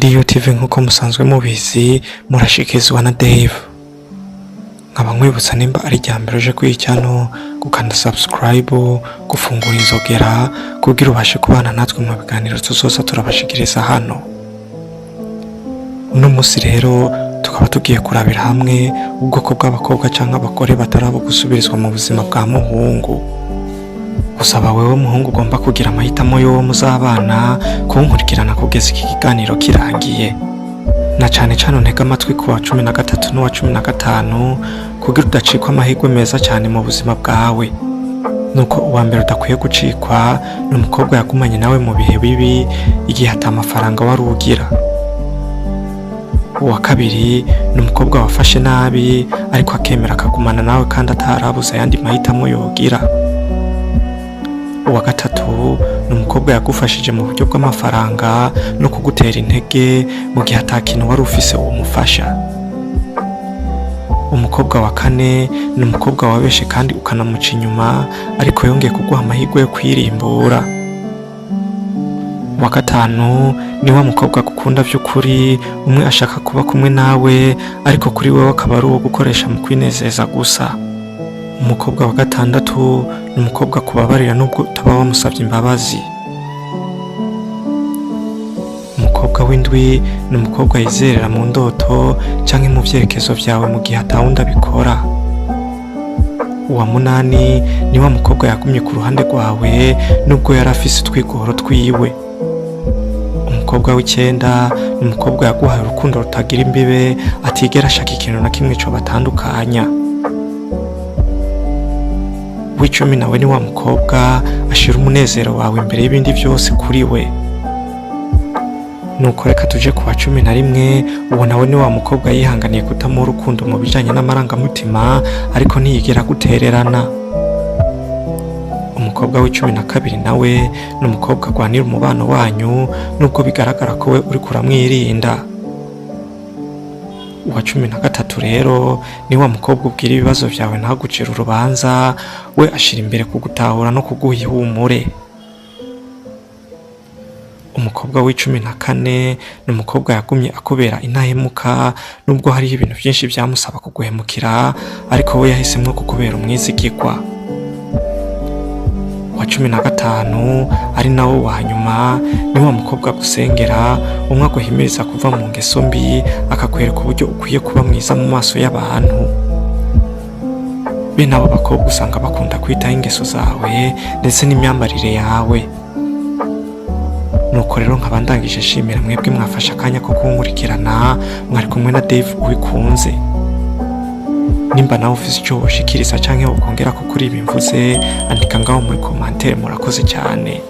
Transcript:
Diyo TV nk'uko musanzwe mubizi murashikizwa na Dave. Nkaba nkwibutsa nimba ari rya mbere uje kuri channel gukanda subscribe, gufungura inzogera kugira ubashe kubana natwe mu biganiro tuzoza turabashikiriza hano. Uno musi rero tukaba tugiye kurabira hamwe ubwoko bw'abakobwa canke abagore batarabo gusubirizwa mu buzima bwa muhungu. Usaba wewe muhungu ugomba kugira amahitamo y'uwo muzabana kunkurikirana kugeza iki kiganiro kirangiye, na cane cane ntega amatwi ku wa 13 n'uwa 15 kugira udacikwa amahirwe meza cyane mu buzima bwawe. Nuko uwa mbere udakwiye gucikwa ni umukobwa yagumanye nawe mu bihe bibi igihe ata amafaranga wari ugira. Uwa kabiri ni umukobwa wafashe nabi ariko akemera akagumana nawe kandi atarabuze ayandi mahitamo yogira. Uwa gatatu ni umukobwa yagufashije mu buryo bw'amafaranga no kugutera intege mu gihe atakintu wari ufise umufasha. Umukobwa wa kane ni umukobwa wabeshe kandi ukanamuca inyuma ariko yongeye kuguha amahirwe yo kwirimbura. Uwa gatanu ni wa mukobwa gukunda by'ukuri, umwe ashaka kuba kumwe nawe ariko kuri wewe akaba ari uwo gukoresha mu kwinezeza gusa. Umukobwa wa gatandatu ni umukobwa kubabarira nubwo utaba wamusabye imbabazi. Umukobwa w'indwi ni umukobwa yizerera mu ndoto canke mu vyerekezo vyawe mu gihe atawundi abikora. Uwa munani ni wa mukobwa yagumye ku ruhande rwawe nubwo yari afise utwigoro twiwe. Umukobwa w'icenda ni umukobwa yaguhaye urukundo rutagira imbibe atigera ashaka ikintu na kimwe co batandukanya. W'icumi nawe ni wa mukobwa ashira umunezero wawe imbere y'ibindi byose kuri we. Nuko reka tuje ku wa 11, uwo nawe ni wa mukobwa yihanganiye kutamuha urukundo mu bijanye n'amarangamutima ariko ntiyigera gutererana. Umukobwa w'12 nawe ni umukobwa agwanira umubano wanyu nubwo bigaragara ko we uri kuramwirinda. Uwa 13 rero ni wa mukobwa ubwira ibibazo vyawe ntagucira urubanza, we ashira imbere kugutahura no kuguha ihumure. Umukobwa w'14 ni umukobwa yagumye akubera intahemuka nubwo hari ibintu byinshi byamusaba kuguhemukira ariko we yahisemwe kukubera umwizigirwa. Wa 15 ari nawo wa nyuma ni wa mukobwa gusengera, umwe aguhimiriza kuva mu ngeso mbi akakwereka uburyo ukwiye kuba mwiza mu maso y'abantu. Bene abo bakobwa usanga bakunda kwitaho ingeso zawe ndetse n'imyambarire yawe. Nuko rero nkaba ndangije shimira mwebwe mwafasha akanya ko kunkurikirana, mwari kumwe na Dave ubikunze. Nimba nawe ufise icyo woshikiriza canke wokongera ko kuri ibi mvuze, andika ngaho muri commentaire. Murakoze cyane.